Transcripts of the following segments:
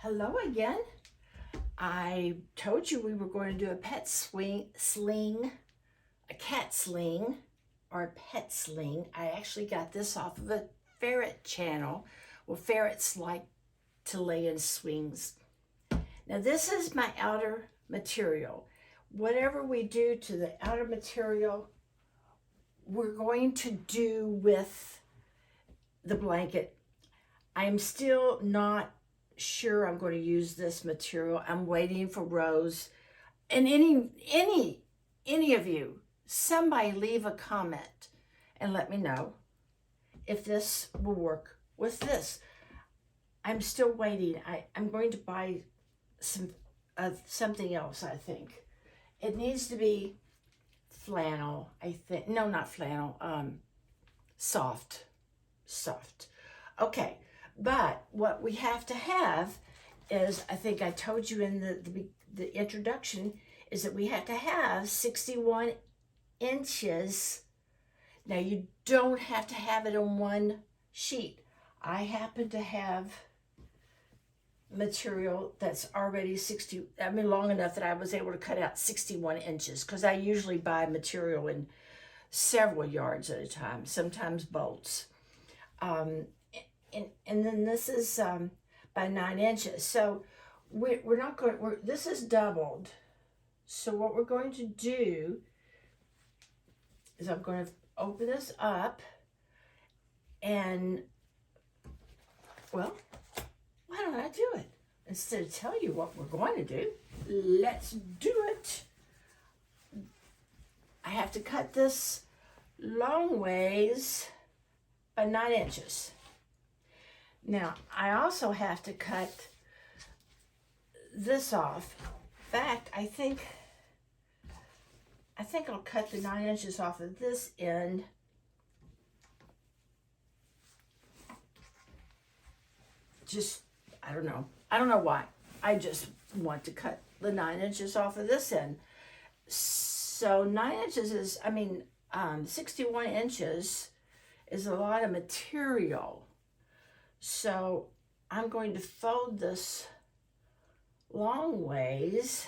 Hello again. I told you we were going to do a sling, a cat sling, or a pet sling. I actually got this off of a ferret channel. Well, ferrets like to lay in swings. Now this is my outer material. Whatever we do to the outer material, we're going to do with the blanket. I'm still not sure I'm going to use this material. I'm waiting for Rose. And any of you, somebody leave a comment and let me know if this will work with this. I'm still waiting. I'm going to buy something else, I think. It needs to be flannel, I think. No, not flannel. Soft. Okay. But what we have to have is, I think I told you in the introduction, is that we have to have 61 inches. Now you don't have to have it on one sheet. I happen to have material that's already long enough that I was able to cut out 61 inches, because I usually buy material in several yards at a time, sometimes bolts. And then this is by 9 inches. So we're not going, this is doubled. So what we're going to do is I'm going to open this up and, well, why don't I do it? Instead of tell you what we're going to do, let's do it. I have to cut this long ways by 9 inches. Now, I also have to cut this off. In fact, I think I'll cut the 9 inches off of this end. I don't know. I don't know why. I just want to cut the 9 inches off of this end. So 9 inches is, 61 inches is a lot of material. So I'm going to fold this long ways.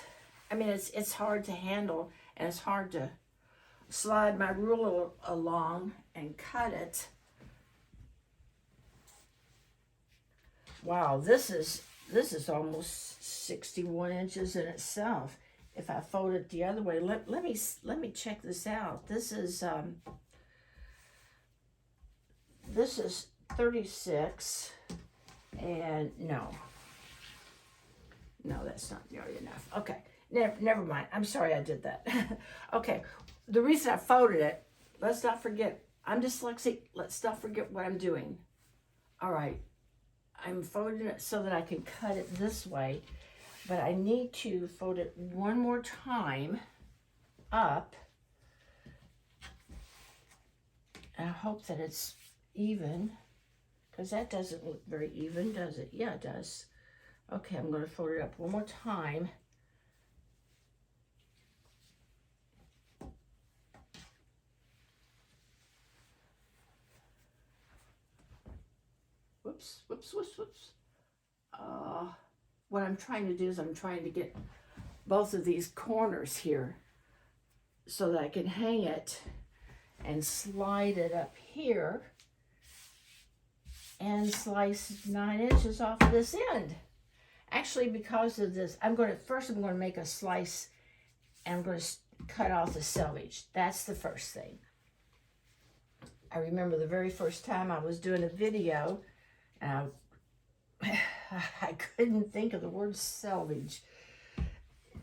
It's hard to handle, and it's hard to slide my ruler along and cut it. Wow, this is almost 61 inches in itself. If I fold it the other way, let me check this out. This is 36, and no, that's not nearly enough. Okay, never mind. I'm sorry I did that. Okay, the reason I folded it, let's not forget, I'm dyslexic. Let's not forget what I'm doing. All right, I'm folding it so that I can cut it this way, but I need to fold it one more time up. And I hope that it's even, because that doesn't look very even, does it? Yeah, it does. Okay, I'm going to fold it up one more time. Whoops. What I'm trying to do is I'm trying to get both of these corners here so that I can hang it and slide it up here and slice 9 inches off of this end. Actually, because of this, first I'm going to make a slice, and I'm going to cut off the selvage. That's the first thing. I remember the very first time I was doing a video, and I couldn't think of the word selvage.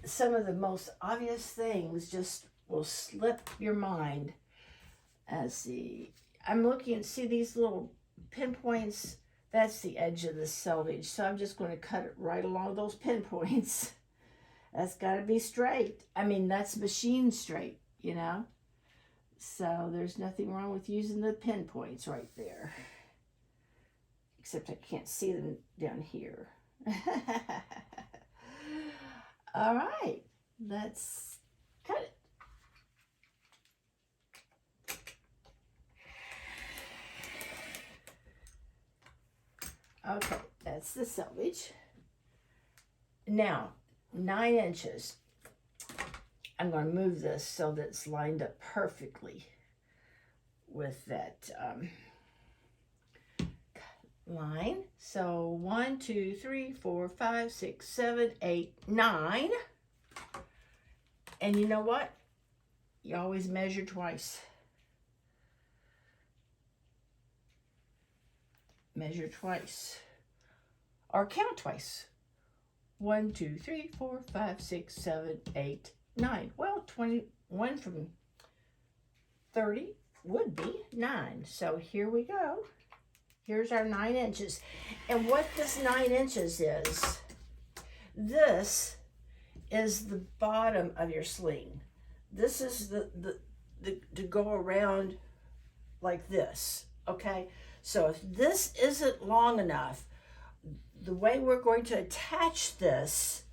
Some of the most obvious things just will slip your mind. Let's see. I'm looking and see these little pinpoints. That's the edge of the selvage. So I'm just going to cut it right along those pinpoints. That's got to be straight. That's machine straight, So there's nothing wrong with using the pinpoints right there. Except I can't see them down here. All right, let's cut it. Okay, that's the selvage. Now, 9 inches. I'm going to move this so that it's lined up perfectly with that line. So 1, 2, 3, 4, 5, 6, 7, 8, 9. And you know what? You always measure twice. Measure twice. Or count twice. 1, 2, 3, 4, 5, 6, 7, 8, 9. Well, 21 from 30 would be 9. So here we go. Here's our 9 inches. And what this 9 inches is, this is the bottom of your sling. This is the to go around like this, okay? So if this isn't long enough, the way we're going to attach this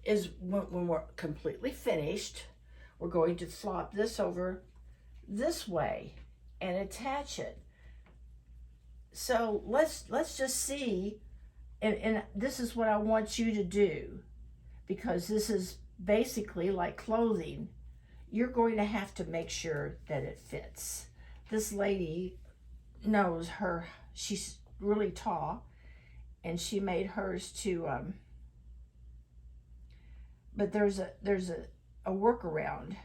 is when we're completely finished, we're going to flop this over this way and attach it. So let's just see, and this is what I want you to do, because this is basically like clothing. You're going to have to make sure that it fits. This lady knows her, she's really tall, and she made hers to, but there's a workaround.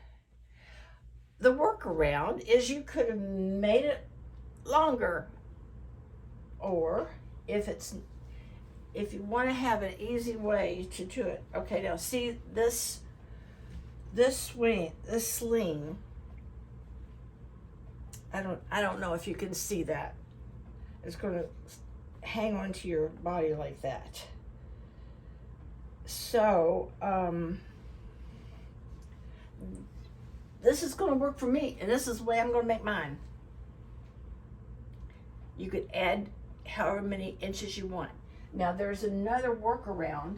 The workaround is you could have made it longer, or if you want to have an easy way to do it. Okay, now see this sling. I don't know if you can see that. It's going to hang onto your body like that. So this is going to work for me, and this is the way I'm going to make mine. You could add however many inches you want. Now there's another workaround.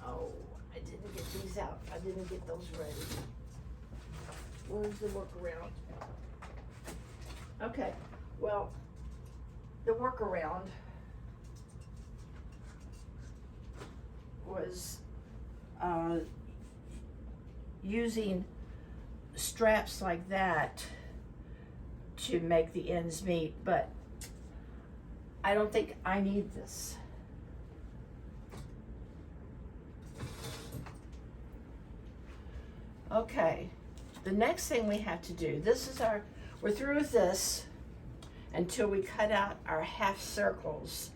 Oh, I didn't get these out. I didn't get those ready. Where's the workaround? Okay, well, the workaround was using straps like that to make the ends meet, but I don't think I need this. Okay, the next thing we have to do, we're through with this until we cut out our half circles.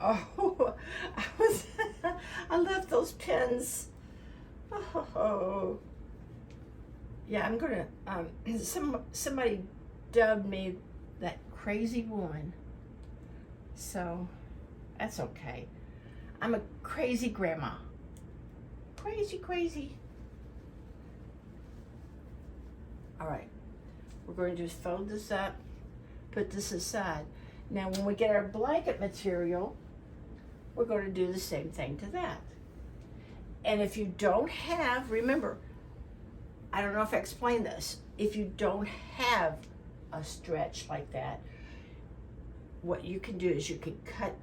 Oh, I left those pins. Oh, yeah, I'm gonna, somebody dubbed me that crazy woman, so that's okay. I'm a crazy grandma. Crazy. All right, we're going to just fold this up, put this aside. Now when we get our blanket material, we're going to do the same thing to that. And if you don't have, remember, I don't know if I explained this, if you don't have a stretch like that, what you can do is you can cut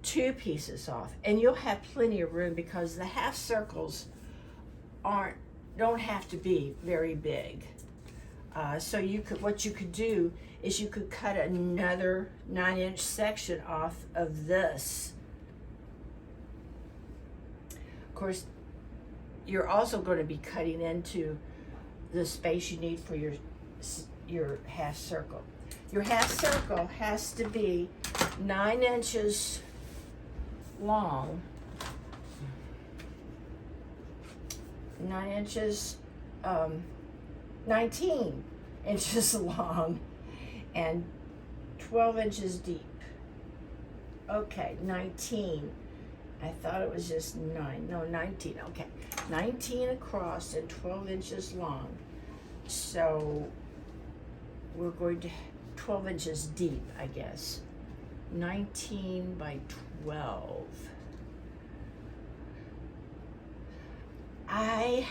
2 pieces off, and you'll have plenty of room, because the half circles don't have to be very big. So what you could do is you could cut another 9-inch section off of this. Of course, you're also going to be cutting into the space you need for your half circle. Your half circle has to be 9 inches long, 9 inches, 19 inches long, and 12 inches deep. Okay, 19. I thought it was just 9. No, 19. Okay, 19 across and 12 inches long. So we're going to 12 inches deep, I guess. 19 by 12. I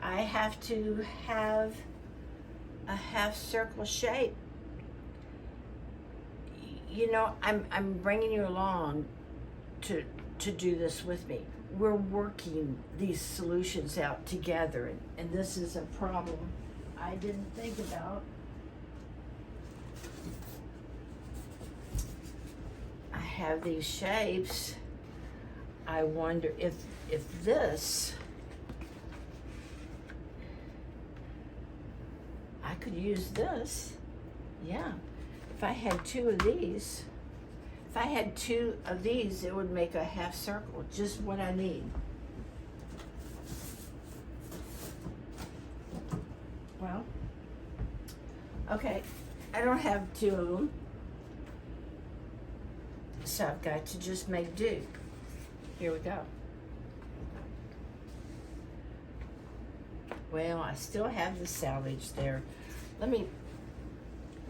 have to have a half circle shape you know, I'm bringing you along to do this with me. We're working these solutions out together, and this is a problem I didn't think about. I have these shapes. I wonder if this, I could use this. Yeah, if I had two of these. If I had two of these, it would make a half circle, just what I need. Well, okay, I don't have two of them, so I've got to just make do. Here we go. Well, I still have the salvage there. Let me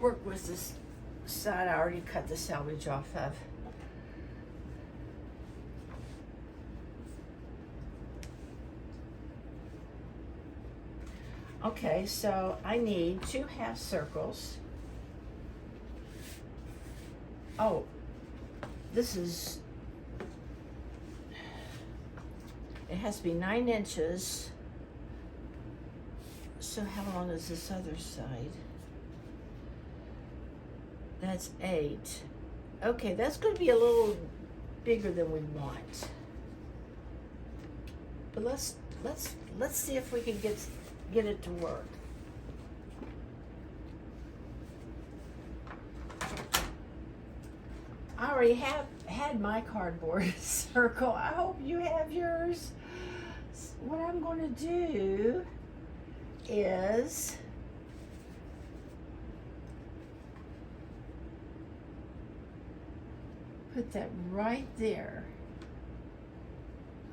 work with this side I already cut the salvage off of. Okay, so I need 2 half circles. Oh, this is, it has to be 9 inches. So how long is this other side? That's 8. Okay, that's going to be a little bigger than we want. But let's see if we can get it to work. I already had my cardboard circle. I hope you have yours. What I'm going to do is put that right there.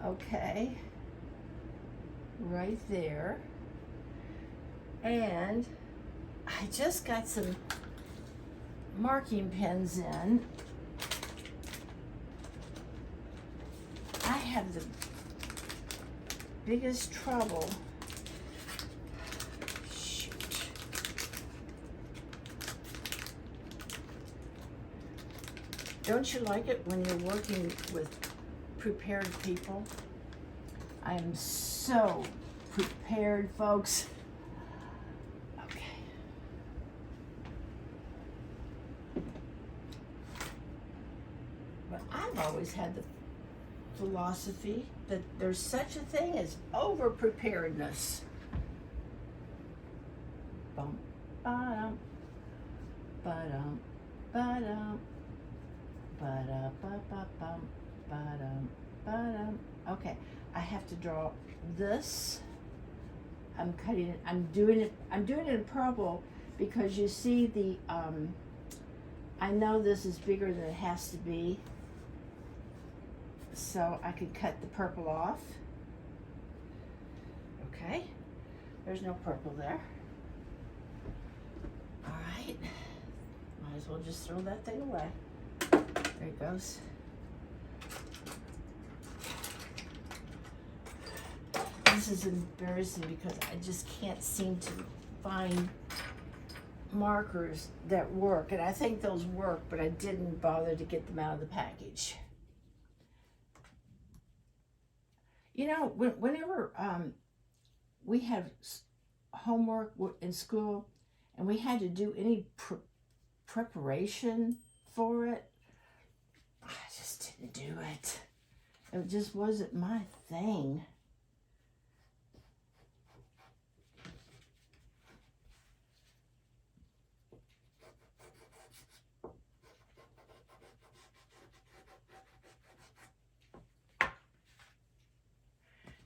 Okay. Right there. And I just got some marking pens in. I have the biggest trouble. Shoot. Don't you like it when you're working with prepared people? I am so prepared, folks. Okay. But I've always had the philosophy that there's such a thing as over-preparedness. Bum, ba-dum, ba-dum, ba-dum, ba-da-ba-ba-bum, ba-dum, ba-dum. Okay, I have to draw this. I'm cutting it, I'm doing it in purple because you see the, I know this is bigger than it has to be. So I could cut the purple off. Okay, there's no purple there. All right, might as well just throw that thing away. There it goes. This is embarrassing because I just can't seem to find markers that work, and I think those work, but I didn't bother to get them out of the package. You know, whenever we have homework in school and we had to do any preparation for it, I just didn't do it. It just wasn't my thing.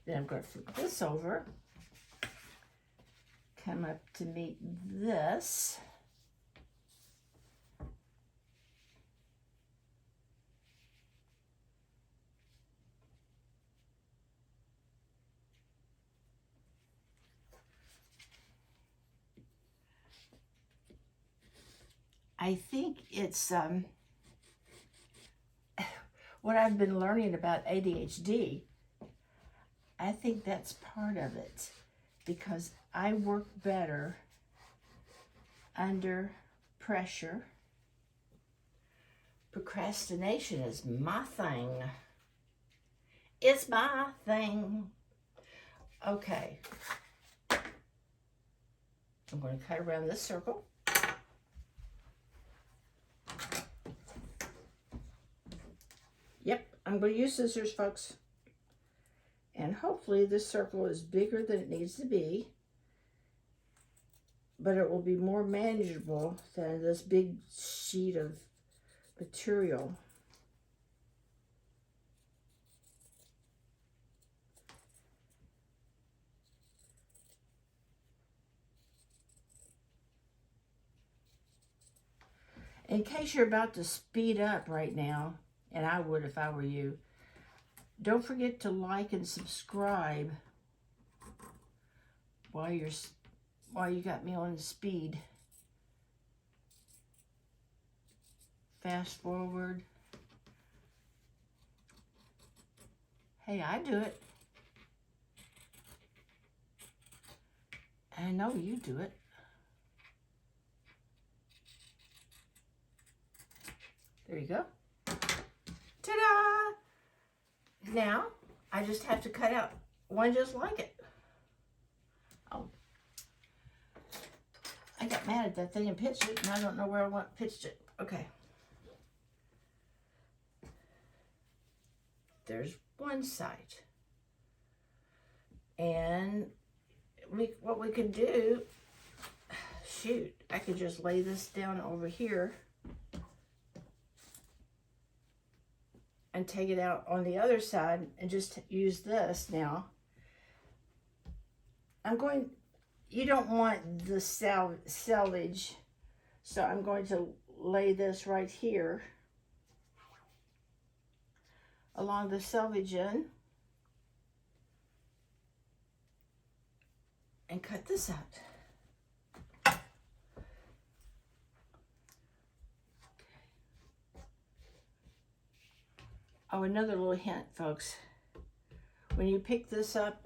Then I'm going to flip this over, come up to meet this. I think it's what I've been learning about ADHD. I think that's part of it because I work better under pressure. Procrastination is my thing. It's my thing. Okay. I'm going to cut around this circle. Yep, I'm going to use scissors, folks. And hopefully this circle is bigger than it needs to be. But it will be more manageable than this big sheet of material. In case you're about to speed up right now, and I would if I were you, don't forget to like and subscribe while you got me on speed. Fast forward. Hey, I do it. I know you do it. There you go. Ta-da! Now, I just have to cut out one just like it. Oh. I got mad at that thing and pitched it, and I don't know where I pitched it. Okay. There's one side. And what we could do, shoot, I could just lay this down over here and take it out on the other side and just use this now. You don't want the selvage, so I'm going to lay this right here along the selvage end and cut this out. Oh, another little hint, folks. When you pick this up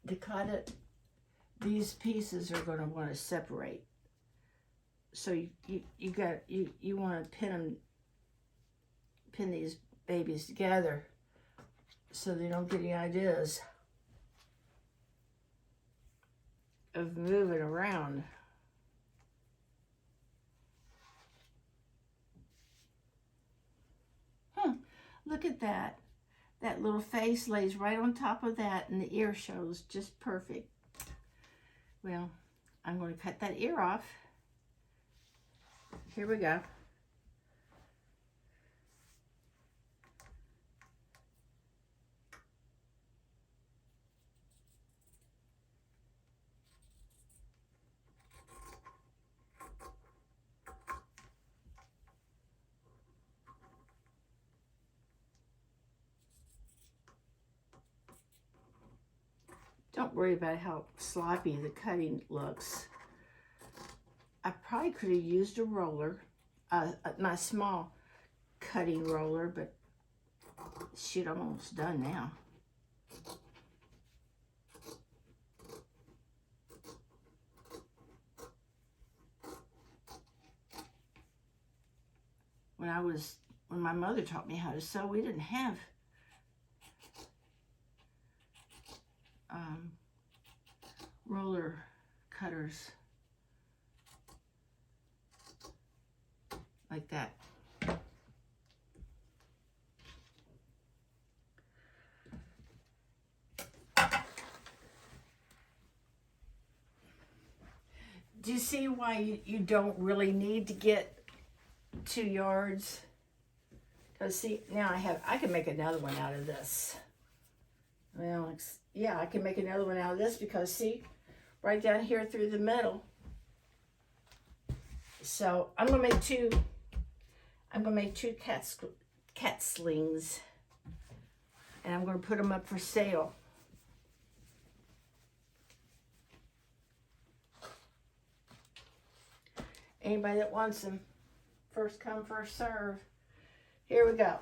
to cut it, these pieces are going to want to separate. So you want to pin these babies together so they don't get any ideas of moving around. Look at that. That little face lays right on top of that, and the ear shows just perfect. Well, I'm going to cut that ear off. Here we go. Don't worry about how sloppy the cutting looks. I probably could have used a roller, my small cutting roller, but shoot, I'm almost done now. When my mother taught me how to sew, we didn't have roller cutters like that. Do you see why you don't really need to get 2 yards? Because see, now I can make another one out of this. Well, yeah, I can make another one out of this because see, right down here through the middle. So I'm gonna make two. I'm gonna make 2 cat slings, and I'm gonna put them up for sale. Anybody that wants them, first come, first serve. Here we go.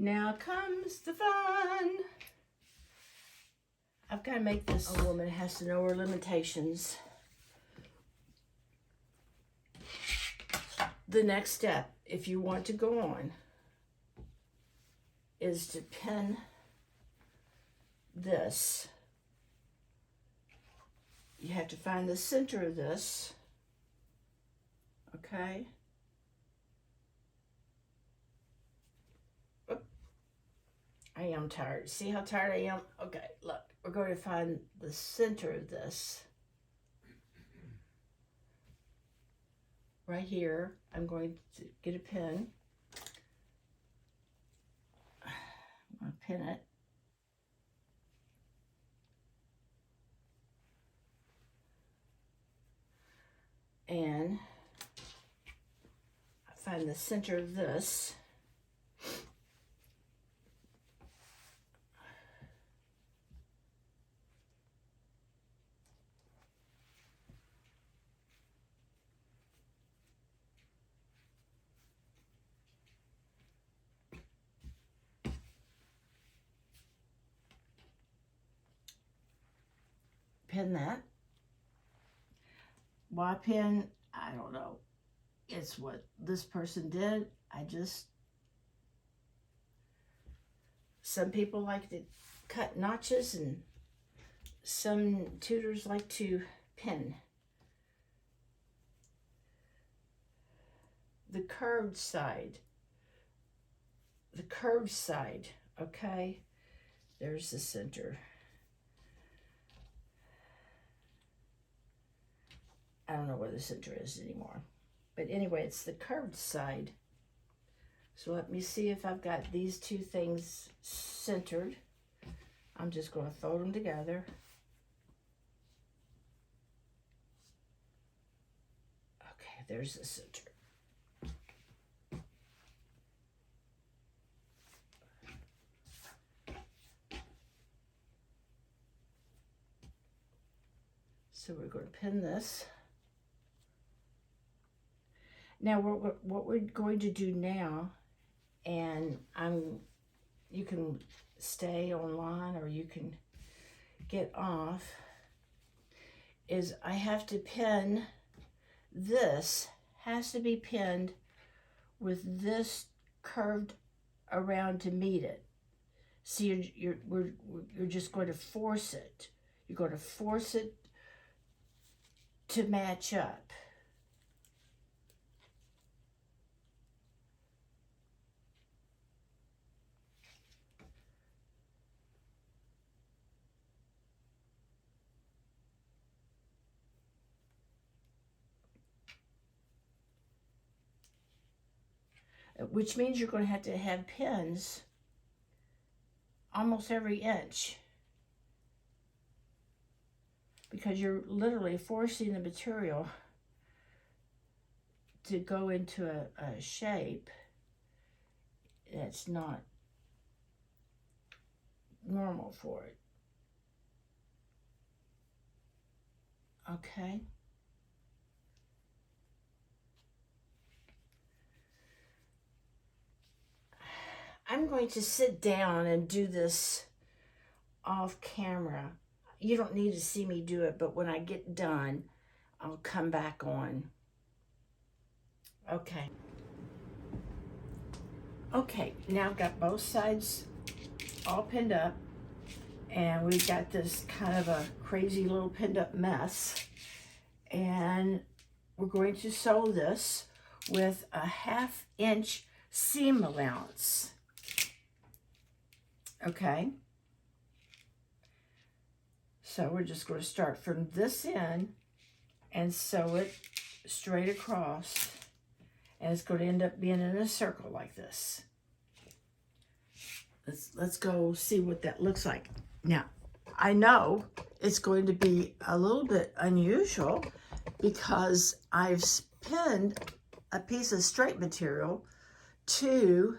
Now comes the fun. I've got to make this. A woman has to know her limitations. The next step, if you want to go on, is to pin this. You have to find the center of this, okay? Oop. I am tired. See how tired I am? Okay, look, we're going to find the center of this. Right here, I'm going to get a pin. I'm going to pin it. And I find the center of this. Pin that. Why pin? I don't know. It's what this person did. Some people like to cut notches and some tutors like to pin. The curved side, okay? There's the center. I don't know where the center is anymore. But anyway, it's the curved side. So let me see if I've got these two things centered. I'm just going to fold them together. Okay, there's the center. So we're going to pin this. Now what we're going to do now, and you can stay online or you can get off, is I have to pin this, has to be pinned with this curved around to meet it. See, you're just going to force it. You're going to force it to match up. Which means you're going to have pins almost every inch, because you're literally forcing the material to go into a shape that's not normal for it. Okay? I'm going to sit down and do this off camera. You don't need to see me do it, but when I get done, I'll come back on. Okay. Okay, now I've got both sides all pinned up, and we've got this kind of a crazy little pinned up mess. And we're going to sew this with a 1/2 inch seam allowance. Okay, so we're just going to start from this end and sew it straight across, and it's going to end up being in a circle like this. Let's go see what that looks like. Now, I know it's going to be a little bit unusual because I've pinned a piece of straight material to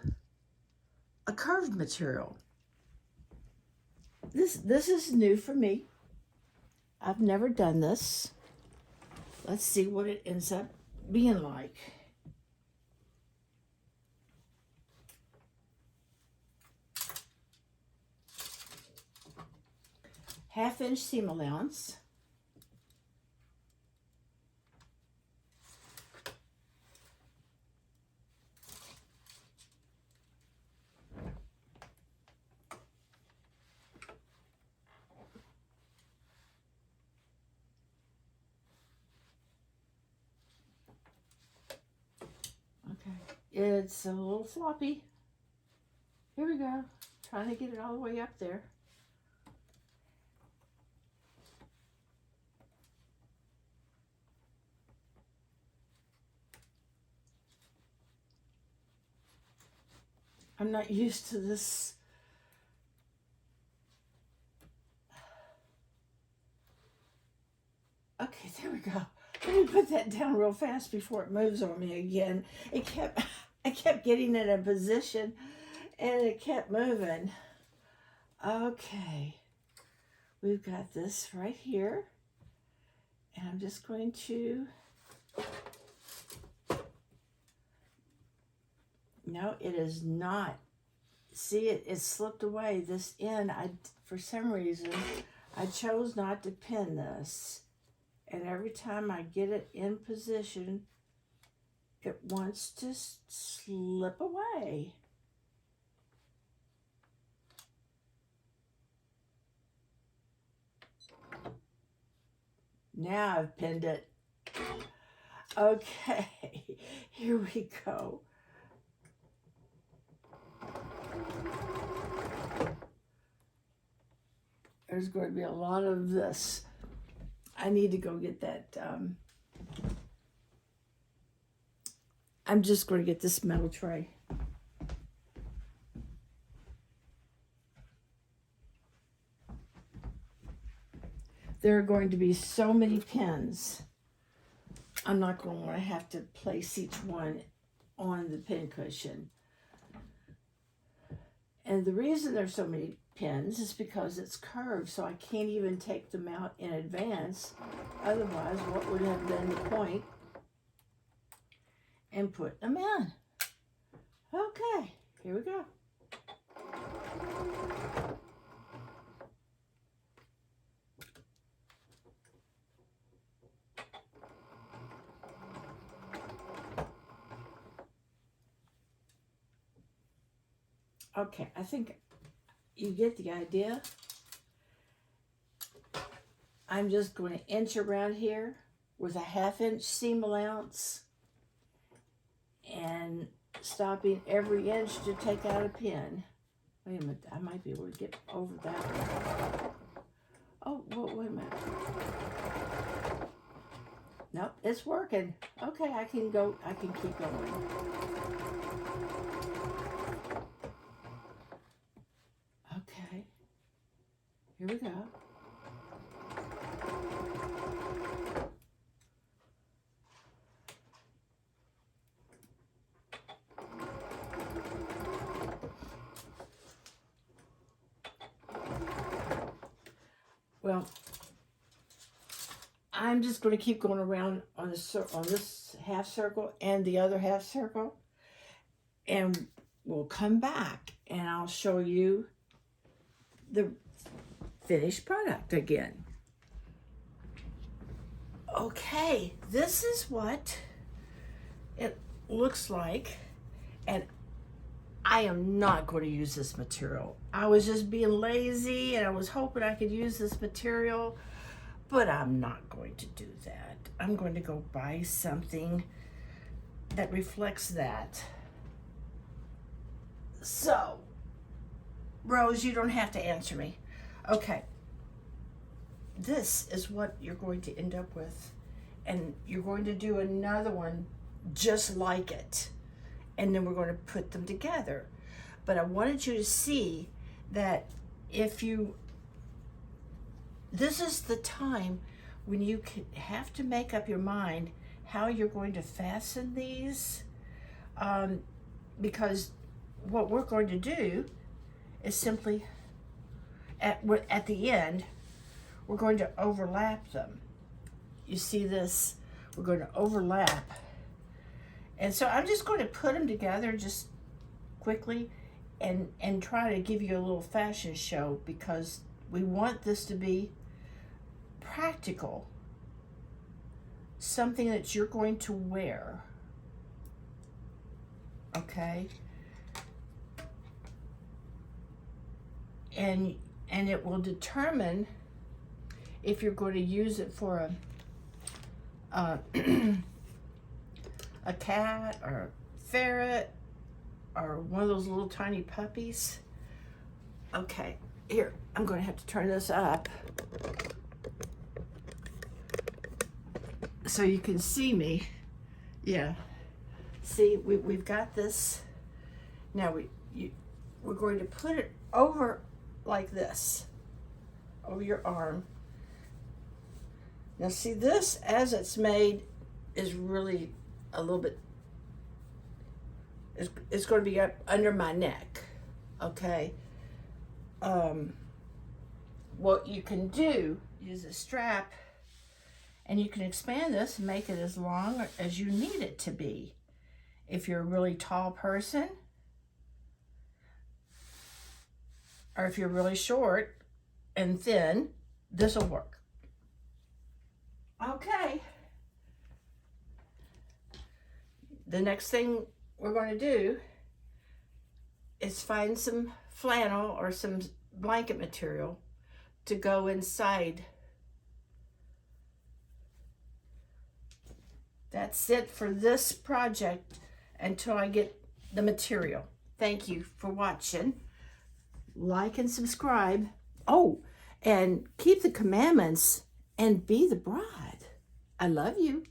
a curved material. This is new for me. I've never done this. Let's see what it ends up being like. 1/2 inch seam allowance. Okay, it's a little floppy. Here we go. Trying to get it all the way up there. I'm not used to this. Okay, there we go. Let me put that down real fast before it moves on me again. I kept getting in a position and it kept moving. Okay, we've got this right here. And I'm just going to, no, it is not. See, it slipped away. This end, for some reason, I chose not to pin this. And every time I get it in position, it wants to slip away. Now I've pinned it. Okay, here we go. There's going to be a lot of this. I need to go get that. I'm just going to get this metal tray. There are going to be so many pins. I'm not going to want to have to place each one on the pin cushion. And the reason there's so many pins is because it's curved, so I can't even take them out in advance. Otherwise, what would have been the point in putting them in? Okay, here we go. Okay, I think you get the idea. I'm just going to inch around here with a 1/2 inch seam allowance and stopping every inch to take out a pin. Wait a minute, I might be able to get over that one. Oh, wait a minute. Nope, it's working. Okay, I can keep going. Okay, here we go. Well, I'm just going to keep going around on this half circle and the other half circle, and we'll come back and I'll show you the finished product again. Okay, this is what it looks like, and I am not going to use this material. I was just being lazy and I was hoping I could use this material, but I'm not going to do that. I'm going to go buy something that reflects that. So, Rose, you don't have to answer me. Okay, this is what you're going to end up with, and you're going to do another one just like it, and then we're going to put them together. But I wanted you to see that this is the time when you have to make up your mind how you're going to fasten these, because what we're going to do is simply at the end, we're going to overlap them. You see this? We're going to overlap. And so I'm just going to put them together just quickly and try to give you a little fashion show, because We want this to be practical, something that you're going to wear, okay? And it will determine if you're going to use it for a a cat or a ferret or one of those little tiny puppies. Okay, here, I'm going to have to turn this up so you can see me. Yeah, see, we've got this. Now we're going to put it over like this, over your arm. Now see, this as it's made is really a little bit, it's going to be up under my neck, okay? What you can do, use a strap, and you can expand this and make it as long as you need it to be. If you're a really tall person, or if you're really short and thin, this will work. Okay. The next thing we're going to do is find some flannel or some blanket material to go inside. That's it for this project until I get the material. Thank you for watching. Like and subscribe. Oh, and keep the commandments and be the bride. I love you.